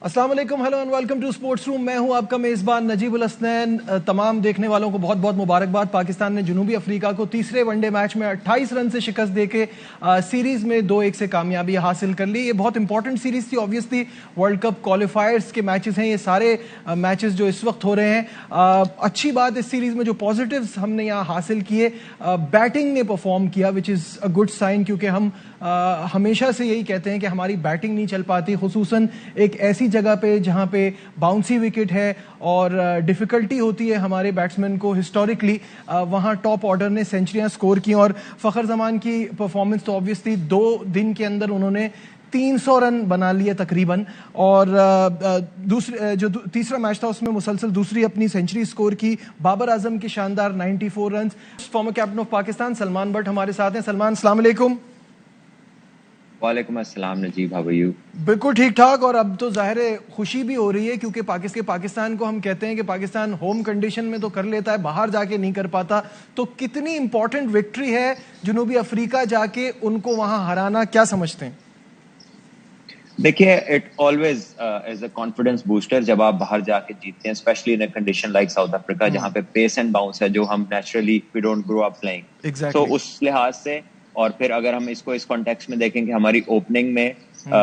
अस्सलाम वालेकुम, hello and welcome to sports room. मैं हूं आपका मेज़बान नजीबुल हसनैन। तमाम देखने वालों को बहुत बहुत मुबारकबाद। पाकिस्तान ने जनूबी अफ्रीका को तीसरे वनडे मैच में 28 रन से शिकस्त देके सीरीज़ में 2-1 से कामयाबी हासिल कर ली। ये बहुत इंपॉर्टेंट सीरीज़ थी। ऑब्वियसली वर्ल्ड कप क्वालिफायर्स के मैचेस हैं ये सारे मैचेस जो इस वक्त हो रहे हैं। अच्छी बात इस सीरीज़ में जो पॉजिटिव्स हमने यहाँ हासिल किए, बैटिंग ने परफॉर्म किया which is a good sign, क्योंकि हम हमेशा से यही कहते हैं कि हमारी बैटिंग नहीं चल पाती, खुसूसन एक ऐसी जगह पे जहां पे बाउंसी विकेट है और डिफिकल्टी होती है हमारे बैट्समैन को। हिस्टोरिकली वहां टॉप ऑर्डर ने सेंचुरियां स्कोर की और फ़खर जमान की परफॉर्मेंस तो ऑब्वियसली 2 दिन के अंदर उन्होंने 300 रन बना लिए तकरीबन। और दूसरे जो तीसरा मैच था उसमें मुसलसल दूसरी अपनी सेंचुरी स्कोर की। बाबर आजम की शानदार 94 run. Former captain of Pakistan Salman but हमारे साथ हैं। सलमान, अस्सलाम वालेकुम। वालेकुम अस्सलाम नजीब, हाउ आर यू? बिल्कुल ठीक ठाक। और अब तो जाहिर है खुशी भी हो रही है, क्योंकि पाकिस्तान को हम कहते हैं कि पाकिस्तान होम कंडीशन में तो कर लेता है, बाहर जाके नहीं कर पाता। तो कितनी इंपॉर्टेंट विक्ट्री है जनूबी अफ्रीका जाके उनको वहां हराना, क्या समझते हैं? देखिए, it always is a confidence booster जब आप बाहर जाके जीतते हैं, specially in a condition like South Africa जहां पे पेस एंड बाउंस है जो हम naturally we don't grow up playing. So exactly. उस लिहाज से, और फिर अगर हम इसको इस कॉन्टेक्स्ट में देखें कि हमारी ओपनिंग में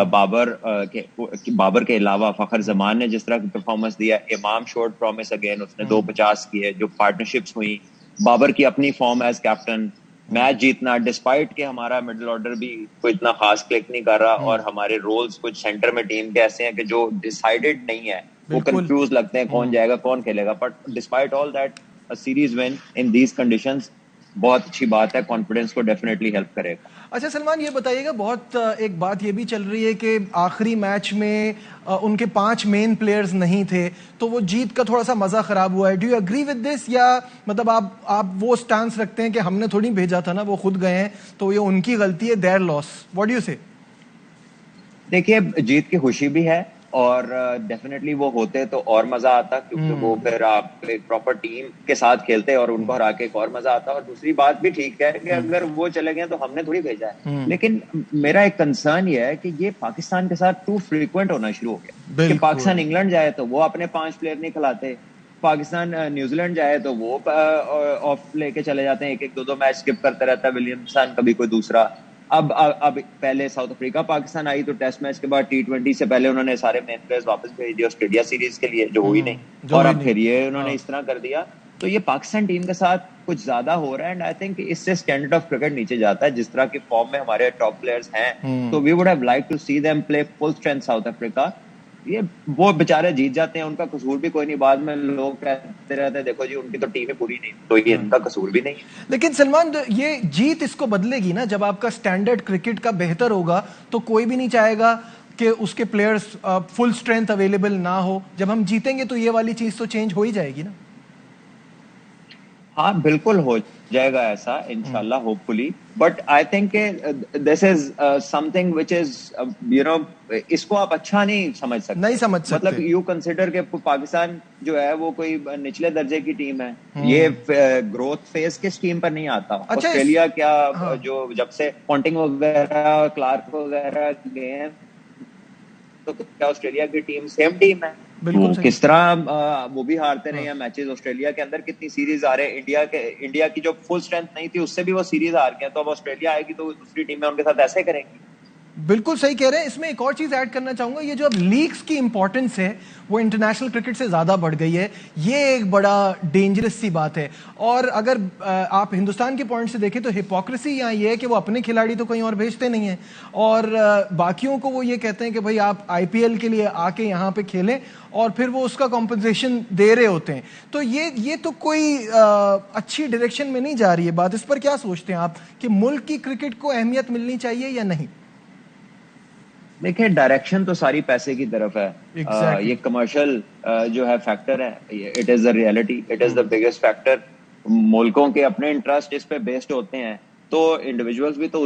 बाबर के अलावा फखर जमान ने जिस तरह की परफॉर्मेंस दिया, इमाम शोड प्रॉमिस अगेन, उसने 250 किए, जो पार्टनरशिप्स हुई, बाबर की अपनी फॉर्म एज कैप्टन, मैच जीतना डिस्पाइट के हमारा मिडिल ऑर्डर भी कोई इतना खास क्लिक नहीं कर रहा और हमारे रोल्स कुछ सेंटर में टीम के ऐसे हैं कि जो डिसाइडेड नहीं है, वो बिल्कुल। कंफ्यूज लगते हैं कौन जाएगा कौन खेलेगा। But despite all that, a series win in these conditions बहुत अच्छी बात है, कॉन्फिडेंस को डेफिनेटली हेल्प करेगा। अच्छा सलमान, ये बताइएगा, बहुत एक बात ये भी चल रही है कि आखिरी मैच में उनके 5 मेन प्लेयर्स नहीं थे, तो वो जीत का थोड़ा सा मजा खराब हुआ है। Do you agree with this, या मतलब आप वो स्टांस रखते हैं कि हमने थोड़ी भेजा था ना, वो खुद गए हैं तो ये उनकी गलती है, there loss? What do you से? देखिए, जीत की खुशी भी है और डेफिनेटली वो होते तो और मजा आता, क्योंकि वो फिर आप एक प्रॉपर टीम के साथ खेलते और उनको हरा के एक और मजा आता। और दूसरी बात भी ठीक है कि अगर वो चले गए तो हमने थोड़ी भेजा है। लेकिन मेरा एक कंसर्न ये है कि ये पाकिस्तान के साथ टू फ्रीक्वेंट होना शुरू हो गया कि पाकिस्तान बिल्कुल। इंग्लैंड जाए तो वो अपने 5 प्लेयर नहीं खिलाते, पाकिस्तान न्यूजीलैंड जाए तो वो ऑफ लेके चले जाते हैं, एक एक दो दो मैच स्किप करता रहता है विलियमसन, कभी कोई दूसरा। अब पहले साउथ अफ्रीका पाकिस्तान आई तो टेस्ट मैच के बाद T20 से पहले उन्होंने सारे मेन प्लेयर्स वापस भेज दिए ऑस्ट्रेलिया सीरीज के लिए, जो हुई नहीं। जो और ही अब नहीं। फिर ये उन्होंने हाँ। इस तरह कर दिया। तो ये पाकिस्तान टीम के साथ कुछ ज्यादा हो रहा है एंड आई थिंक इससे स्टैंडर्ड ऑफ क्रिकेट नीचे जाता है, जिस तरह की फॉर्म में हमारे टॉप प्लेयर्स हैं। तो we would have like to see them play full strength South Africa. ये वो बेचारे जीत जाते हैं, उनका कसूर भी कोई नहीं, बाद में लोग कहते रहते हैं देखो जी उनकी तो टीम ही पूरी नहीं, तो ये इनका कसूर भी नहीं है। लेकिन सलमान, ये जीत इसको बदलेगी ना, जब आपका स्टैंडर्ड क्रिकेट का बेहतर होगा तो कोई भी नहीं चाहेगा कि उसके प्लेयर्स फुल स्ट्रेंथ अवेलेबल ना हो। जब हम जीतेंगे तो ये वाली चीज तो चेंज हो ही जाएगी ना। हाँ, बिल्कुल हो जाएगा ऐसा इंशाल्लाह, hopefully. But I think this is something which is you know इसको आप अच्छा नहीं समझ नहीं सकते। समझ मतलब सकते। यू कंसिडर के पाकिस्तान जो है वो कोई निचले दर्जे की टीम है। ये ग्रोथ फेज किस टीम पर नहीं आता? अच्छा ऑस्ट्रेलिया क्या, हाँ। जो जब से पॉन्टिंग वगैरह क्लार्क वगैरह गए हैं, तो क्या ऑस्ट्रेलिया की टीम सेम टीम है? वो बिल्कुल सही। किस तरह वो भी हारते रहे हाँ। हैं मैचेस। ऑस्ट्रेलिया के अंदर कितनी सीरीज आ रहे हैं, इंडिया की जो फुल स्ट्रेंथ नहीं थी उससे भी वो सीरीज हार गए। तो अब ऑस्ट्रेलिया आएगी तो दूसरी टीम में उनके साथ ऐसे करेंगी। बिल्कुल सही कह रहे हैं। इसमें एक और चीज ऐड करना चाहूंगा, ये जो अब लीग्स की इंपॉर्टेंस है वो इंटरनेशनल क्रिकेट से ज्यादा बढ़ गई है। ये एक बड़ा डेंजरस सी बात है। और अगर आप हिंदुस्तान के पॉइंट से देखें तो हिपोक्रेसी यहाँ ये है कि वो अपने खिलाड़ी तो कहीं और भेजते नहीं हैं, और बाकियों को वो ये कहते हैं कि भाई आप आईपीएल के लिए आके यहाँ पे खेलें, और फिर वो उसका कॉम्पनसेशन दे रहे होते हैं। तो ये तो कोई अच्छी डायरेक्शन में नहीं जा रही है बात। इस पर क्या सोचते हैं आप कि मुल्क की क्रिकेट को अहमियत मिलनी चाहिए या नहीं? देखिए, डायरेक्शन तो सारी पैसे की तरफ है। एग्जैक्टली। ये कमर्शियल जो है फैक्टर है, it is the reality, it is the biggest factor. मुल्कों के अपने इंटरेस्ट इस पे बेस्ड होते हैं, तो इंडिविजुअल्स भी तो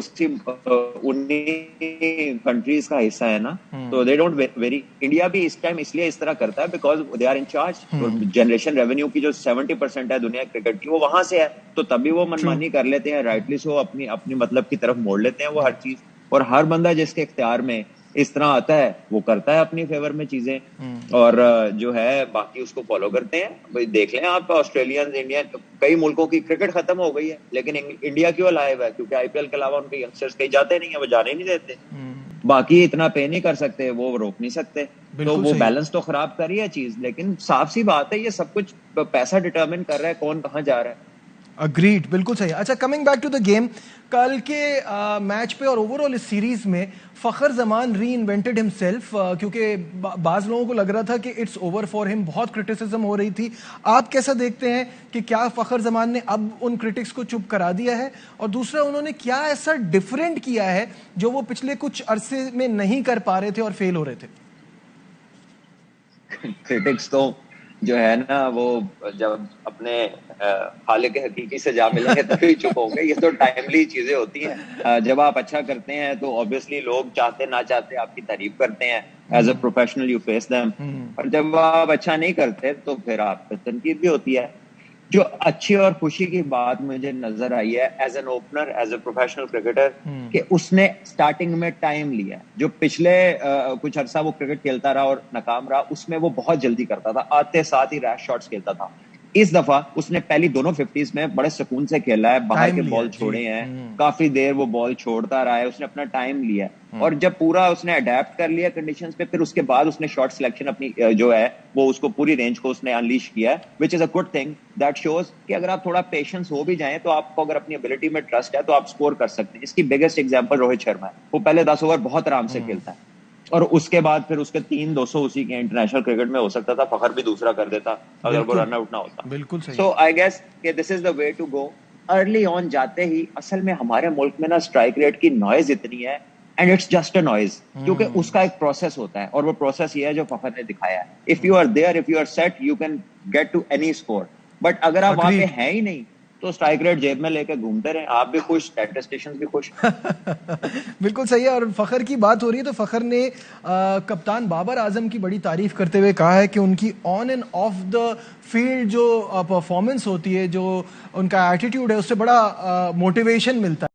उन्हीं कंट्रीज का हिस्सा है ना। तो दे डोंट वेरी। इंडिया भी इस टाइम इसलिए इस तरह करता है because they are in charge. Generation revenue की जो 70% है दुनिया क्रिकेट की, वो वहां से है। तो तभी वो ट्रू। मनमानी कर लेते हैं, राइटली सो अपनी अपनी मतलब की तरफ मोड़ लेते हैं वो हर चीज। और हर बंदा जिसके इख्तियार में इस तरह आता है, वो करता है अपनी फेवर में चीजें और जो है बाकी उसको फॉलो करते हैं। भाई देख लें आप, ऑस्ट्रेलियंस, इंडियन, कई मुल्कों की क्रिकेट खत्म हो गई है लेकिन इंडिया क्यों अलाइव है? क्योंकि आईपीएल के अलावा उनके यंगस्टर्स कहीं जाते नहीं है, वो जाने ही नहीं देते। बाकी इतना पे नहीं कर सकते, वो रोक नहीं सकते, तो बिल्कुल वो सही। बैलेंस तो खराब कर रही है चीज। लेकिन साफ सी बात है, ये सब कुछ पैसा डिटरमिन कर रहा है कौन कहाँ जा रहा है। अग्रीड, बिल्कुल सही। अच्छा, coming back to the game, कल के मैच पे और ओवरऑल इस सीरीज में फखर जमान री इन्वेंटेड हिमसेल्फ, क्योंकि बाज लोगों को लग रहा था कि इट्स ओवर फॉर हिम, बहुत क्रिटिसिज्म हो रही थी। आप कैसा देखते हैं कि क्या फखर जमान ने अब उन क्रिटिक्स को चुप करा दिया है, और दूसरा उन्होंने क्या ऐसा डिफरेंट किया है जो वो पिछले कुछ अरसे में नहीं कर पा रहे थे और फेल हो रहे थे? क्रिटिक्स तो जो है ना, वो जब अपने खालिक हकीकी से जा मिलेंगे तभी चुप होंगे। ये तो टाइमली चीजें होती हैं। जब आप अच्छा करते हैं तो ऑब्वियसली लोग चाहते ना चाहते आपकी तारीफ करते हैं। As a professional you face them. और जब आप अच्छा नहीं करते तो फिर आप पे तनकीद भी होती है। जो अच्छी और खुशी की बात मुझे नजर आई है as an opener, as a professional cricketer, कि उसने स्टार्टिंग में टाइम लिया। जो पिछले कुछ अरसा वो क्रिकेट खेलता रहा और नाकाम रहा, उसमें वो बहुत जल्दी करता था, आते साथ ही रैश शॉट्स खेलता था। इस दफा उसने पहली दोनों 50s में बड़े सुकून से खेला है, बाहर टाइम के लिया बॉल जी। छोड़े हैं, काफी देर वो बॉल छोड़ता रहा है, उसने अपना टाइम लिया है। और जब पूरा उसने अडेप्ट कर लिया कंडीशंस पे, फिर उसके बाद उसने शॉट सिलेक्शन अपनी जो है वो उसको पूरी रेंज को उसने अनलीश किया है, which is a good thing. That shows कि अगर आप थोड़ा पेशेंस हो भी जाएं तो आपको अगर अपनी एबिलिटी में ट्रस्ट है तो आप स्कोर कर सकते हैं। इसकी बिगेस्ट एग्जांपल रोहित शर्मा है। वो पहले 10 ओवर बहुत आराम से खेलता है और उसके बाद फिर उसके 3-200 उसी के इंटरनेशनल क्रिकेट में हो सकता था, फखर भी दूसरा कर देता अगर वो बिल्कुल, रन आउट ना होता। बिल्कुल सही। सो आई गेस कि this is the way to go. Early on जाते ही, असल में हमारे मुल्क में ना स्ट्राइक रेट की नॉइज इतनी है, and it's just a noise, क्योंकि उसका एक प्रोसेस होता है और वो प्रोसेस ये है जो फखर ने दिखाया है। If you are there, if you are set, you can get to any score. But अगर आप वहां पे अग्रीड। है ही नहीं तो स्ट्राइक रेट जेब में लेके घूमते रहे, आप भी खुश, स्टैटिस्टिशियंस भी खुश। बिल्कुल सही है। और फखर की बात हो रही है तो फखर ने कप्तान बाबर आजम की बड़ी तारीफ करते हुए कहा है कि उनकी on end of the field जो परफॉर्मेंस होती है, जो उनका एटीट्यूड है, उससे बड़ा मोटिवेशन मिलता है।